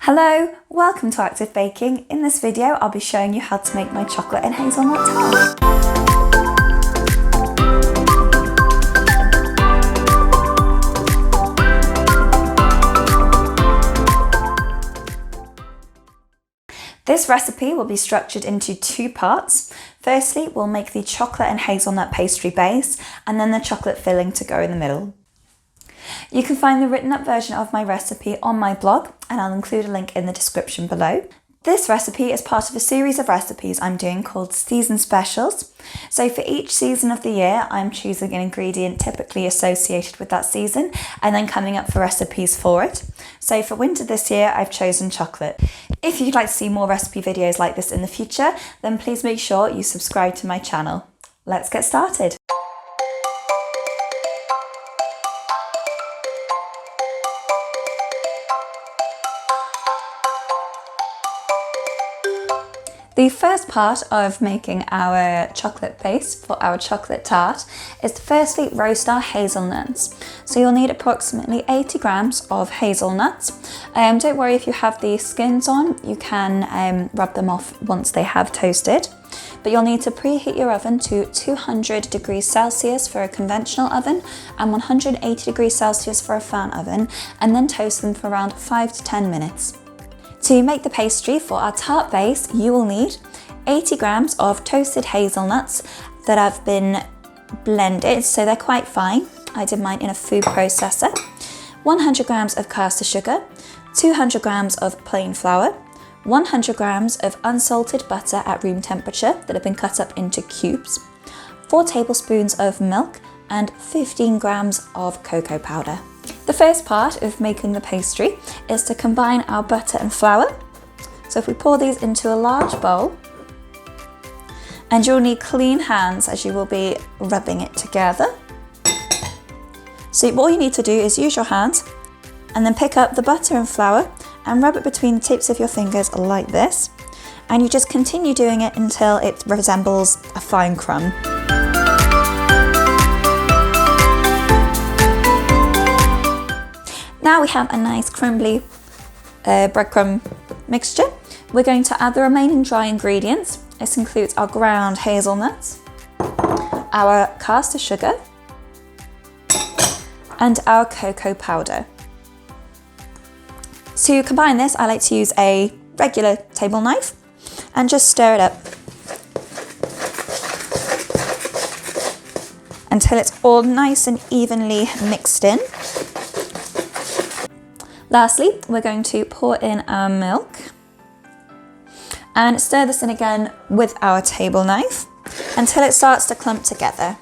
Hello, welcome to Active Baking. In this video, I'll be showing you how to make my chocolate and hazelnut tart. This recipe will be structured into two parts. Firstly, we'll make the chocolate and hazelnut pastry base, and then the chocolate filling to go in the middle. You can find the written up version of my recipe on my blog, and I'll include a link in the description below. This recipe is part of a series of recipes I'm doing called season specials. So for each season of the year, I'm choosing an ingredient typically associated with that season and then coming up for recipes for it. So for winter this year, I've chosen chocolate. If you'd like to see more recipe videos like this in the future, then please make sure you subscribe to my channel. Let's get started. The first part of making our chocolate base for our chocolate tart is to firstly roast our hazelnuts. So you'll need approximately 80 grams of hazelnuts. Don't worry if you have the skins on, you can rub them off once they have toasted. But you'll need to preheat your oven to 200 degrees Celsius for a conventional oven and 180 degrees Celsius for a fan oven, and then toast them for around 5 to 10 minutes. To make the pastry for our tart base, you will need 80 grams of toasted hazelnuts that have been blended, so they're quite fine. I did mine in a food processor. 100 grams of caster sugar, 200 grams of plain flour, 100 grams of unsalted butter at room temperature that have been cut up into cubes, 4 tablespoons of milk, and 15 grams of cocoa powder. The first part of making the pastry is to combine our butter and flour. So if we pour these into a large bowl, and you'll need clean hands as you will be rubbing it together. So all you need to do is use your hands and then pick up the butter and flour and rub it between the tips of your fingers like this. And you just continue doing it until it resembles a fine crumb. Now we have a nice crumbly breadcrumb mixture. We're going to add the remaining dry ingredients. This includes our ground hazelnuts, our caster sugar, and our cocoa powder. To combine this, I like to use a regular table knife and just stir it up until it's all nice and evenly mixed in. Lastly, we're going to pour in our milk and stir this in again with our table knife until it starts to clump together.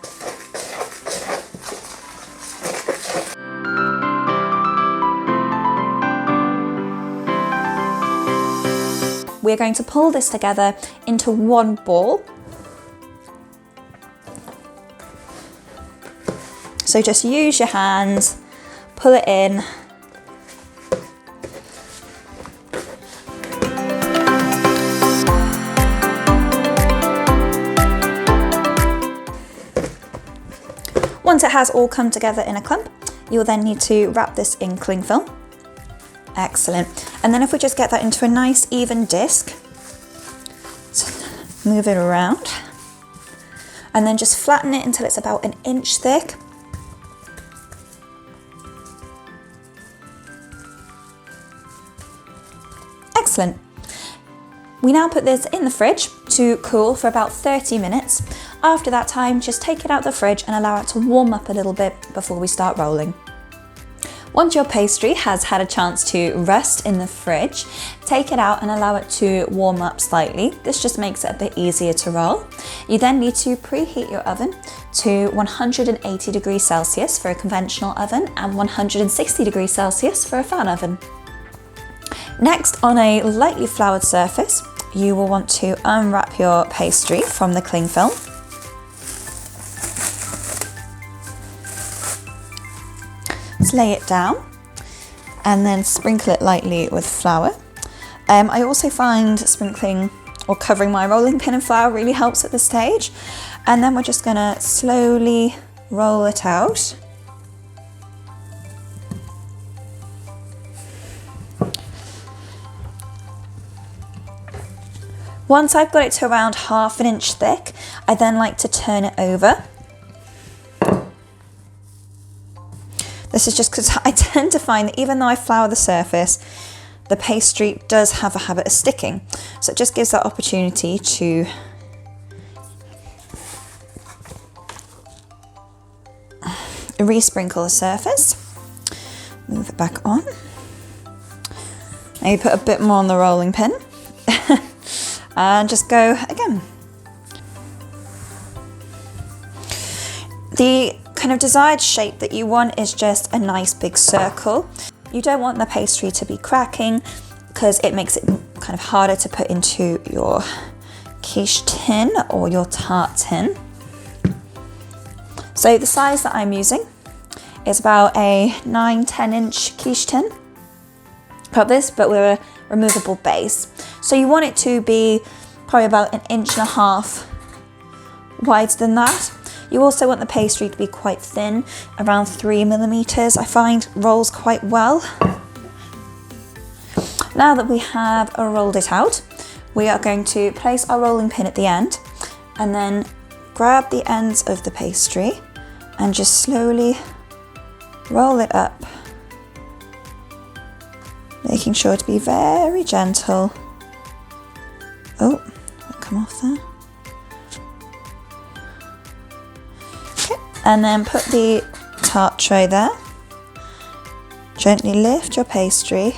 We're going to pull this together into one ball. So just use your hands, pull it in. Once it has all come together in a clump, you'll then need to wrap this in cling film. Excellent. And then if we just get that into a nice even disc, move it around, and then just flatten it until it's about 1 inch thick. Excellent. We now put this in the fridge to cool for about 30 minutes. After that time, just take it out the fridge and allow it to warm up a little bit before we start rolling. Once your pastry has had a chance to rest in the fridge, take it out and allow it to warm up slightly. This just makes it a bit easier to roll. You then need to preheat your oven to 180 degrees Celsius for a conventional oven and 160 degrees Celsius for a fan oven. Next, on a lightly floured surface, you will want to unwrap your pastry from the cling film. Let's lay it down and then sprinkle it lightly with flour. I also find sprinkling or covering my rolling pin in flour really helps at this stage. And then we're just gonna slowly roll it out. Once I've got it to around 1/2 inch thick, I then like to turn it over. This is just because I tend to find that even though I flour the surface, the pastry does have a habit of sticking. So it just gives that opportunity to re-sprinkle the surface. Move it back on. Maybe put a bit more on the rolling pin. And just go again. The kind of desired shape that you want is just a nice big circle. You don't want the pastry to be cracking because it makes it kind of harder to put into your quiche tin or your tart tin. So the size that I'm using is about a 9-10 inch quiche tin. Got this, but with a removable base. So you want it to be probably about 1.5 inches wider than that. You also want the pastry to be quite thin, around 3 millimeters. I find rolls quite well. Now that we have rolled it out, we are going to place our rolling pin at the end and then grab the ends of the pastry and just slowly roll it up, making sure to be very gentle. Oh, that'll come off there. Okay, and then put the tart tray there. Gently lift your pastry,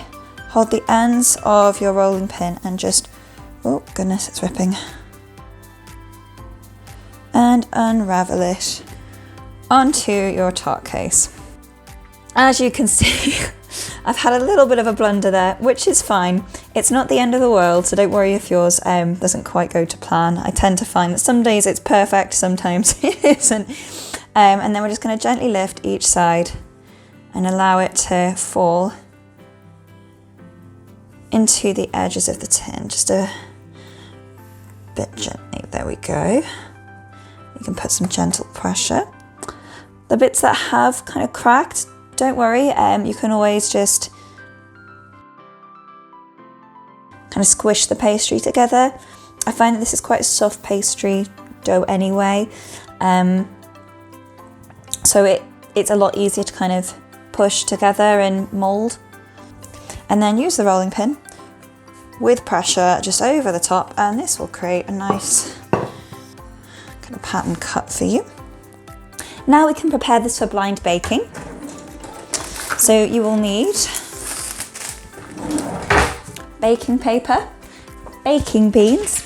hold the ends of your rolling pin and just, oh goodness, it's ripping. And unravel it onto your tart case. As you can see, I've had a little bit of a blunder there, which is fine. It's not the end of the world, so don't worry if yours doesn't quite go to plan. I tend to find that some days it's perfect, sometimes it isn't. And then we're just going to gently lift each side and allow it to fall into the edges of the tin, just a bit gently. There we go. You can put some gentle pressure. The bits that have kind of cracked, don't worry, you can always just kind of squish the pastry together. I find that this is quite a soft pastry dough anyway, so it's a lot easier to kind of push together and mould. And then use the rolling pin with pressure just over the top, and this will create a nice kind of pattern cut for you. Now we can prepare this for blind baking. So you will need baking paper, baking beans.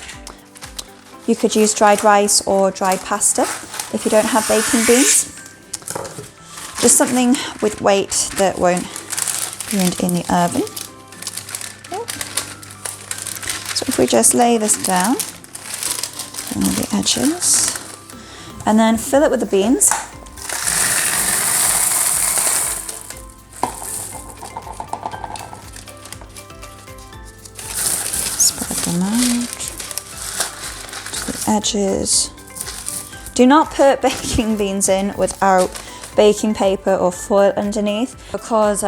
You could use dried rice or dried pasta if you don't have baking beans. Just something with weight that won't ruined in the oven. So if we just lay this down on the edges and then fill it with the beans. Spread them out to the edges. Do not put baking beans in without baking paper or foil underneath because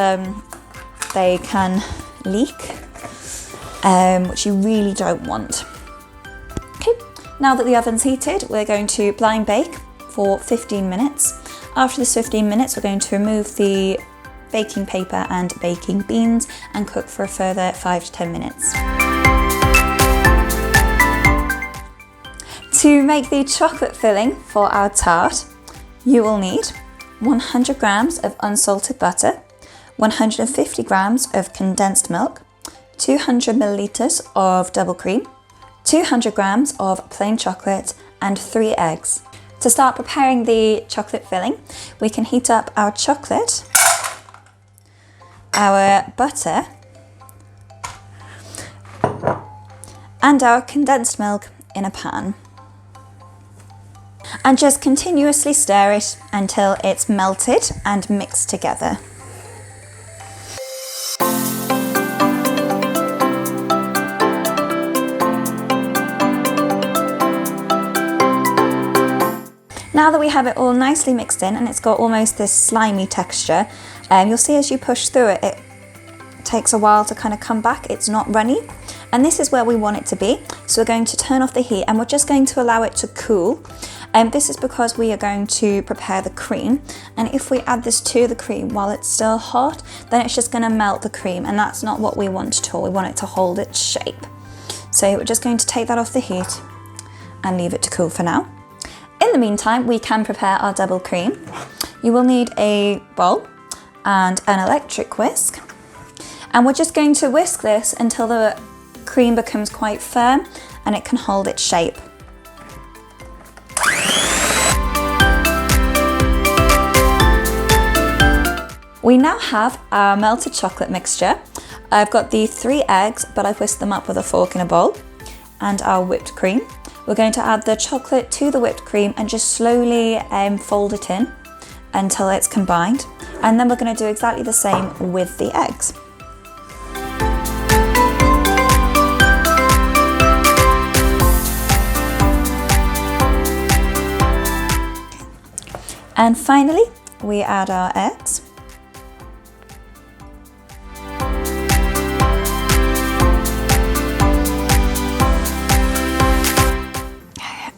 they can leak, which you really don't want. Okay, now that the oven's heated, we're going to blind bake for 15 minutes. After this 15 minutes, we're going to remove the baking paper and baking beans and cook for a further 5 to 10 minutes. To make the chocolate filling for our tart, you will need 100 grams of unsalted butter, 150 grams of condensed milk, 200 milliliters of double cream, 200 grams of plain chocolate, and 3 eggs. To start preparing the chocolate filling, we can heat up our chocolate, our butter, and our condensed milk in a pan. And just continuously stir it until it's melted and mixed together. Now that we have it all nicely mixed in and it's got almost this slimy texture, you'll see as you push through it, it takes a while to kind of come back. It's not runny. And this is where we want it to be. So we're going to turn off the heat and we're just going to allow it to cool. This is because we are going to prepare the cream, and if we add this to the cream while it's still hot, then it's just going to melt the cream, and that's not what we want at all. We want it to hold its shape. So we're just going to take that off the heat and leave it to cool for now. In the meantime, we can prepare our double cream. You will need a bowl and an electric whisk, and we're just going to whisk this until the cream becomes quite firm and it can hold its shape. We now have our melted chocolate mixture. I've got the 3 eggs, but I've whisked them up with a fork in a bowl, and our whipped cream. We're going to add the chocolate to the whipped cream and just slowly fold it in until it's combined. And then we're going to do exactly the same with the eggs. And finally, we add our eggs.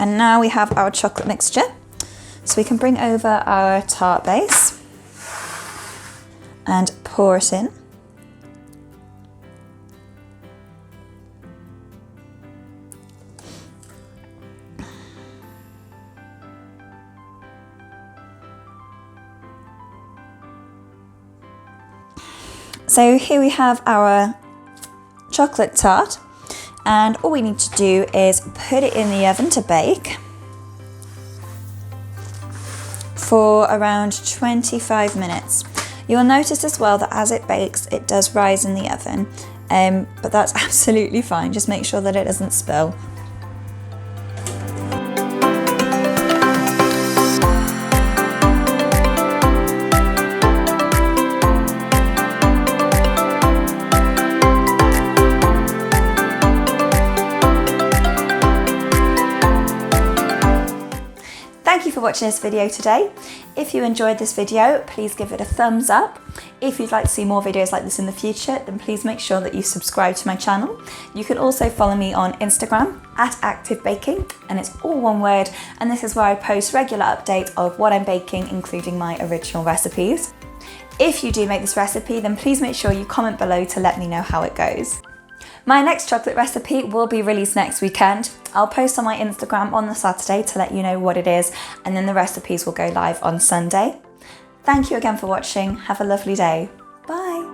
And now we have our chocolate mixture. So we can bring over our tart base and pour it in. So here we have our chocolate tart, and all we need to do is put it in the oven to bake for around 25 minutes. You'll notice as well that as it bakes, it does rise in the oven, but that's absolutely fine. Just make sure that it doesn't spill. Thank you for watching this video today. If you enjoyed this video, please give it a thumbs up. If you'd like to see more videos like this in the future, then please make sure that you subscribe to my channel. You can also follow me on Instagram @ActiveBaking, and it's all one word, and this is where I post regular updates of what I'm baking, including my original recipes. If you do make this recipe, then please make sure you comment below to let me know how it goes. My next chocolate recipe will be released next weekend. I'll post on my Instagram on the Saturday to let you know what it is, and then the recipes will go live on Sunday. Thank you again for watching. Have a lovely day. Bye.